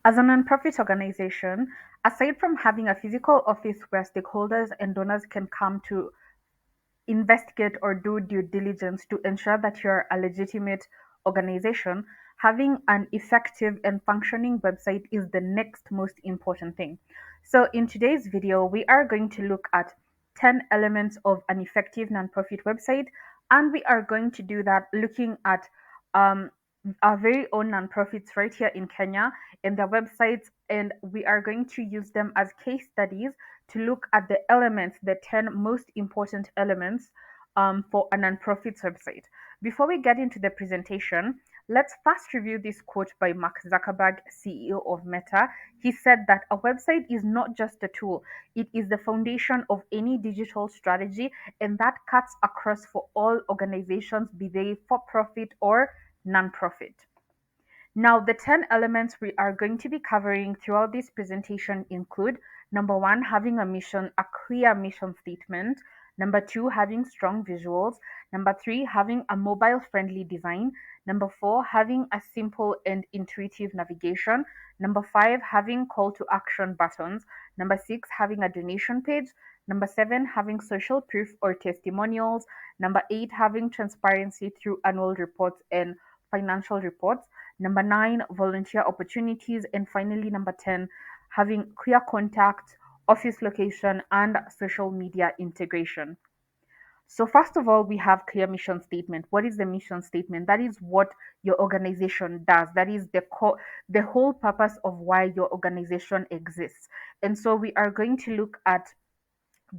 As a nonprofit organization, aside from having a physical office where stakeholders and donors can come to investigate or do due diligence to ensure that you're a legitimate organization, having an effective and functioning website is the next most important thing. So, in today's video, we are going to look at 10 elements of an effective nonprofit website, and we are going to do that looking at um, our very own nonprofits right here in Kenya and their websites, and we are going to use them as case studies to look at the elements, the 10 most important elements for a nonprofit's website. Before we get into the presentation, let's first review this quote by Mark Zuckerberg, CEO of Meta. He said that a website is not just a tool, it is the foundation of any digital strategy, and that cuts across for all organizations, be they for profit or nonprofit. Now, the 10 elements we are going to be covering throughout this presentation include number one, having a clear mission statement. Number two, having strong visuals. Number three, having a mobile friendly design. Number four, having a simple and intuitive navigation. Number five, having call to action buttons. Number six, having a donation page. Number seven, having social proof or testimonials. Number eight, having transparency through annual reports and financial reports. Number nine, volunteer opportunities. And finally, number 10, having clear contact, office location, and social media integration. So, first of all, we have clear mission statement. What is the mission statement? That is what your organization does. That is the whole purpose of why your organization exists. And so, we are going to look at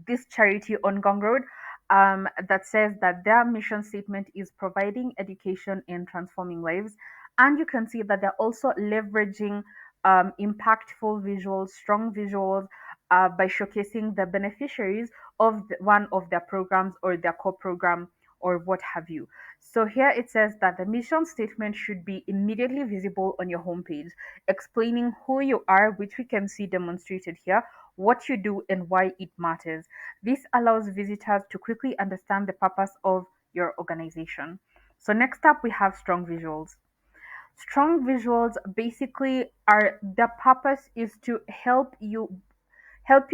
this charity on Gong Road that says that their mission statement is providing education and transforming lives. And you can see that they're also leveraging impactful visuals, strong visuals, by showcasing the beneficiaries of one of their programs or their core program or what have you. So here it says that the mission statement should be immediately visible on your homepage, explaining who you are, which we can see demonstrated here, what you do, and why it matters. This allows visitors to quickly understand the purpose of your organization. So, next up, we have strong visuals. Strong visuals basically are the purpose is to help you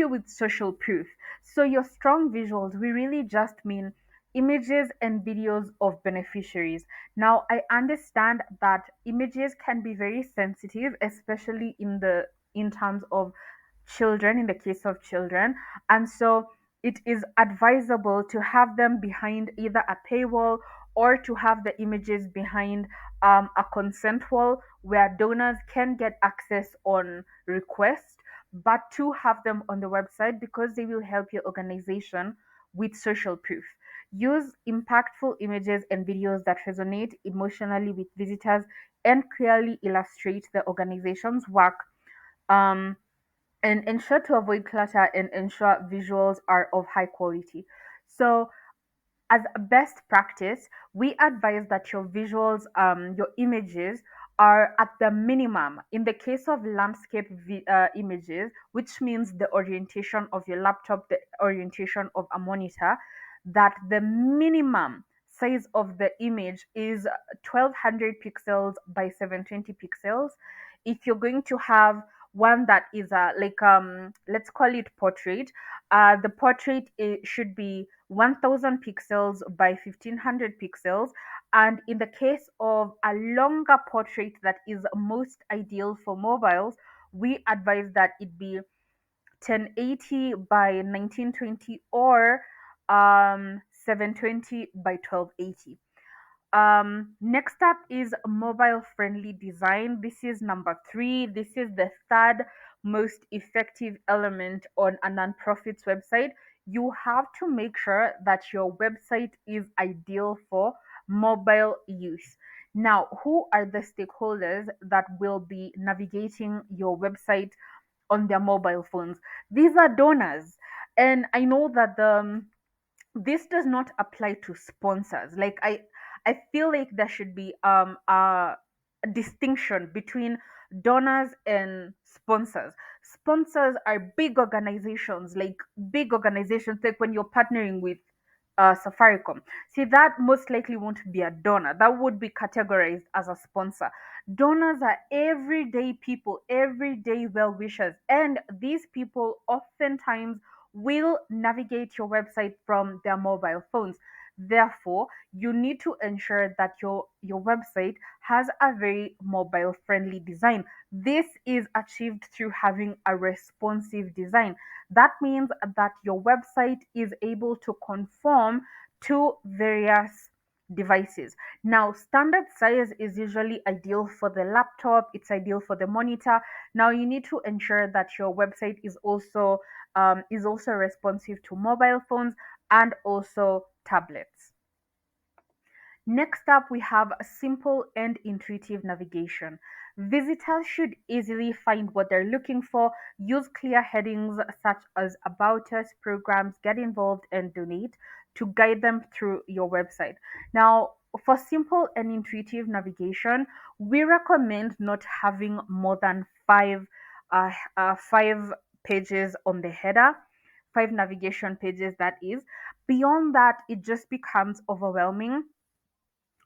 with social proof. So your strong visuals, we really just mean images and videos of beneficiaries. Now, I understand that images can be very sensitive, especially in terms of children, in the case of children. And so it is advisable to have them behind either a paywall or to have the images behind a consent wall where donors can get access on request, but to have them on the website because they will help your organization with social proof. Use impactful images and videos that resonate emotionally with visitors and clearly illustrate the organization's work, um, and ensure to avoid clutter and ensure visuals are of high quality. So, as a best practice, we advise that your visuals, your images, are at the minimum. In the case of landscape images, which means the orientation of your laptop, the orientation of a monitor, that the minimum size of the image is 1200 pixels by 720 pixels. If you're going to have one that is let's call it portrait, the portrait should be 1000 pixels by 1500 pixels. And in the case of a longer portrait that is most ideal for mobiles, we advise that it be 1080 by 1920 or 720 by 1280. Next up is mobile friendly design. This is number three. This is the third most effective element on a nonprofit's website. You have to make sure that your website is ideal for mobile use. Now, who are the stakeholders that will be navigating your website on their mobile phones? These are donors. And I know that this does not apply to sponsors. I feel like there should be a distinction between donors and sponsors. Sponsors are big organizations, like when you're partnering with Safaricom. See, that most likely won't be a donor. That would be categorized as a sponsor. Donors are everyday people, everyday well wishers, and these people oftentimes will navigate your website from their mobile phones. Therefore, you need to ensure that your website has a very mobile friendly design. This is achieved through having a responsive design. That means that your website is able to conform to various devices. Now, standard size is usually ideal for the laptop, it's ideal for the monitor. Now, you need to ensure that your website is also responsive to mobile phones and also tablets. Next up, we have a simple and intuitive navigation. Visitors should easily find what they're looking for. Use clear headings such as About Us, Programs, Get Involved, and Donate to guide them through your website. Now, for simple and intuitive navigation, we recommend not having more than five pages on the header, five navigation pages, that is. Beyond that, it just becomes overwhelming.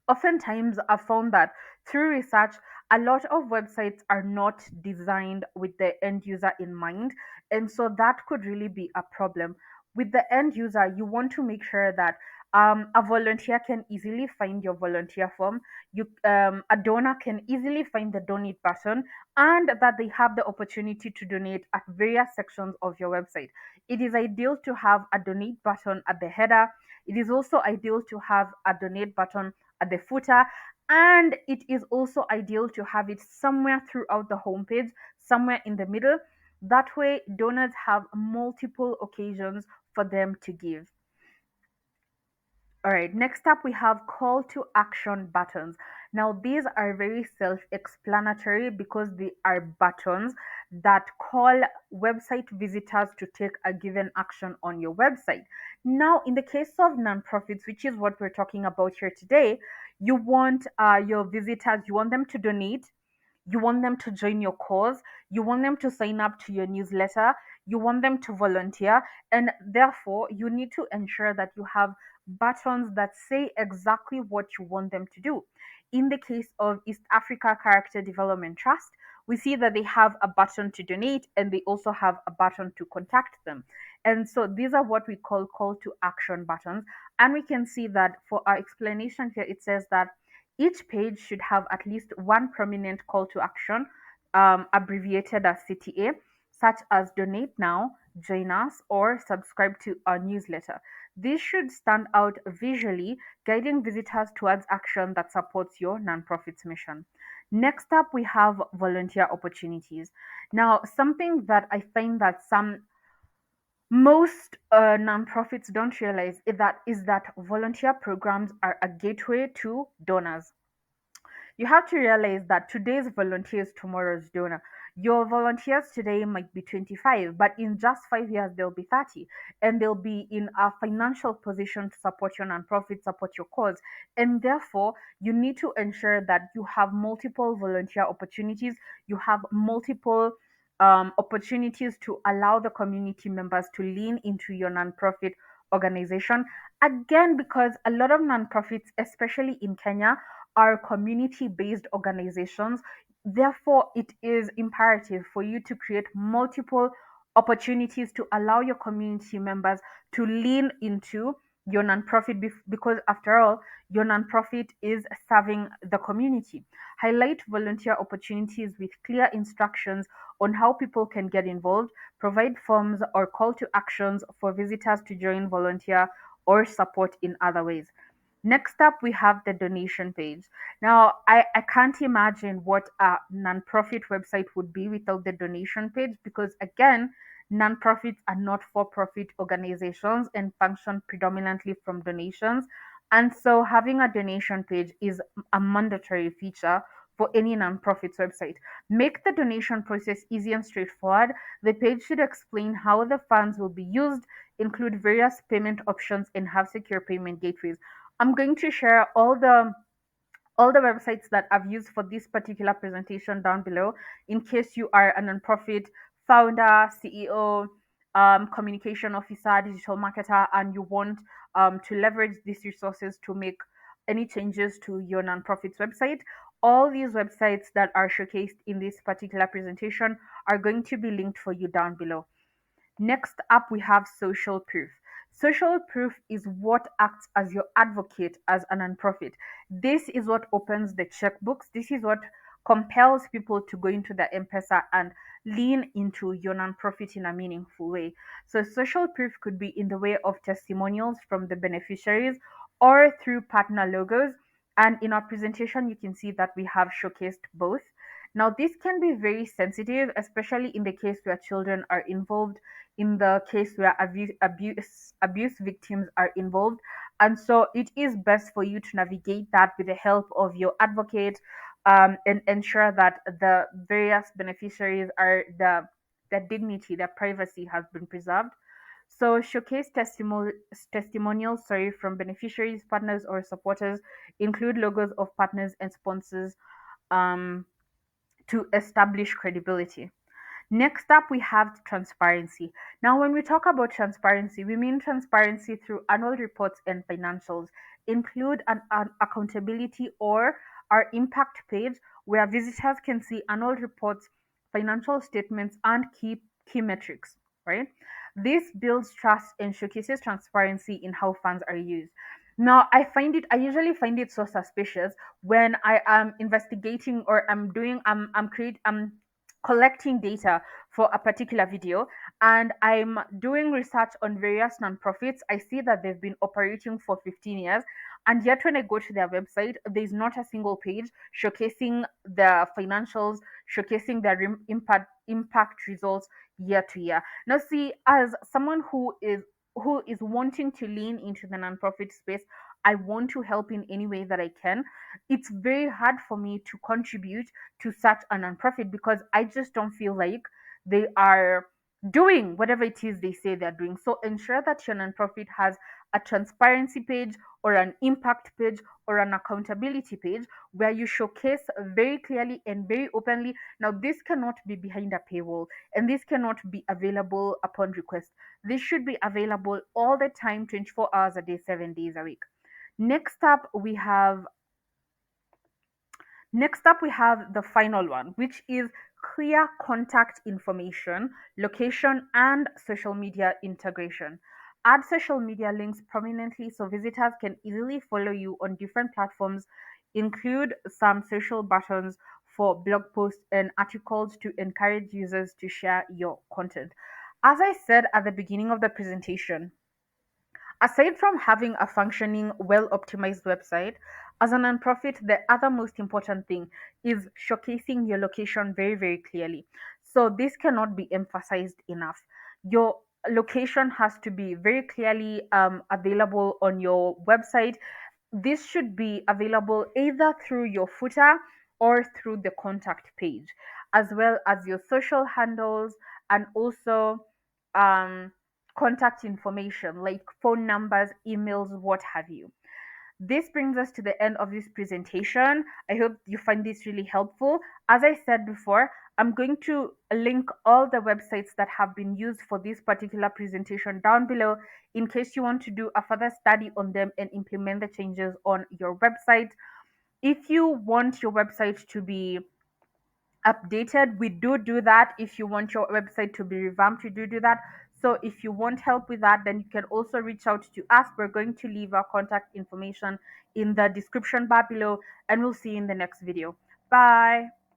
Oftentimes, I've found that through research, a lot of websites are not designed with the end user in mind. And so that could really be a problem. With the end user, you want to make sure that a volunteer can easily find your volunteer form. A donor can easily find the donate button, and that they have the opportunity to donate at various sections of your website. It is ideal to have a donate button at the header. It is also ideal to have a donate button at the footer, and it is also ideal to have it somewhere throughout the homepage, somewhere in the middle. That way, donors have multiple occasions for them to give. All right, next up we have call to action buttons. Now, these are very self explanatory because they are buttons that call website visitors to take a given action on your website. Now, in the case of nonprofits, which is what we're talking about here today, you want your visitors, you want them to donate, you want them to join your cause, you want them to sign up to your newsletter, you want them to volunteer, and therefore you need to ensure that you have buttons that say exactly what you want them to do. In the case of East Africa Character Development Trust, we see that they have a button to donate and they also have a button to contact them. And so these are what we call to action buttons. And we can see that for our explanation here, it says that each page should have at least one prominent call to action, abbreviated as CTA, such as donate now, join us, or subscribe to our newsletter. This should stand out visually, guiding visitors towards action that supports your nonprofit's mission. Next up, we have volunteer opportunities. Now, something that I find that most nonprofits don't realize is that volunteer programs are a gateway to donors. You have to realize that today's volunteer is tomorrow's donor. Your volunteers today might be 25, but in just 5 years, they'll be 30, and they'll be in a financial position to support your nonprofit, support your cause. And therefore, you need to ensure that you have multiple volunteer opportunities, you have multiple opportunities to allow the community members to lean into your nonprofit organization. Again, because a lot of nonprofits, especially in Kenya, are community based organizations. Therefore, it is imperative for you to create multiple opportunities to allow your community members to lean into your nonprofit because, after all, your nonprofit is serving the community. Highlight volunteer opportunities with clear instructions on how people can get involved, provide forms or call to actions for visitors to join, volunteer, or support in other ways. Next up, we have the donation page. Now, I can't imagine what a nonprofit website would be without the donation page because, again, nonprofits are not for profit organizations and function predominantly from donations. And so, having a donation page is a mandatory feature for any nonprofit's website. Make the donation process easy and straightforward. The page should explain how the funds will be used, include various payment options, and have secure payment gateways. I'm going to share all the websites that I've used for this particular presentation down below in case you are a nonprofit founder, CEO, communication officer, digital marketer, and you want to leverage these resources to make any changes to your nonprofit's website. All these websites that are showcased in this particular presentation are going to be linked for you down below. Next up, we have social proof. Social proof is what acts as your advocate as a nonprofit. This is what opens the checkbooks. This is what compels people to go into the M-Pesa and lean into your nonprofit in a meaningful way. So, social proof could be in the way of testimonials from the beneficiaries or through partner logos. And in our presentation, you can see that we have showcased both. Now, this can be very sensitive, especially in the case where children are involved, in the case where abuse victims are involved. And so it is best for you to navigate that with the help of your advocate, and ensure that the various beneficiaries are their dignity, their privacy has been preserved. So showcase testimonials, from beneficiaries, partners, or supporters. Include logos of partners and sponsors, um, to establish credibility. Next up, we have transparency. Now, when we talk about transparency, we mean transparency through annual reports and financials. Include an accountability or our impact page where visitors can see annual reports, financial statements, and key metrics, right? This builds trust and showcases transparency in how funds are used. Now, I usually find it so suspicious when I am investigating or I'm collecting data for a particular video and I'm doing research on various nonprofits. I see that they've been operating for 15 years, and yet when I go to their website, there's not a single page showcasing the financials, showcasing their impact results year to year. Now, see, as someone who is wanting to lean into the nonprofit space, I want to help in any way that I can. It's very hard for me to contribute to such a nonprofit because I just don't feel like they are doing whatever it is they say they're doing. So ensure that your nonprofit has a transparency page or an impact page or an accountability page where you showcase very clearly and very openly. Now, this cannot be behind a paywall and this cannot be available upon request. This should be available all the time, 24 hours a day, 7 days a week. Next up, we have the final one, which is clear contact information, location, and social media integration. Add social media links prominently so visitors can easily follow you on different platforms. Include some social buttons for blog posts and articles to encourage users to share your content. As I said at the beginning of the presentation, aside from having a functioning, well optimized website, as a nonprofit, the other most important thing is showcasing your location very, very clearly. So, this cannot be emphasized enough. Your location has to be very clearly available on your website. This should be available either through your footer or through the contact page, as well as your social handles and also um, contact information like phone numbers, emails, what have you. This brings us to the end of this presentation. I hope you find this really helpful. As I said before, I'm going to link all the websites that have been used for this particular presentation down below in case you want to do a further study on them and implement the changes on your website. If you want your website to be updated, we do that. If you want your website to be revamped, we do that. So if you want help with that, then you can also reach out to us. We're going to leave our contact information in the description bar below, and we'll see you in the next video. Bye.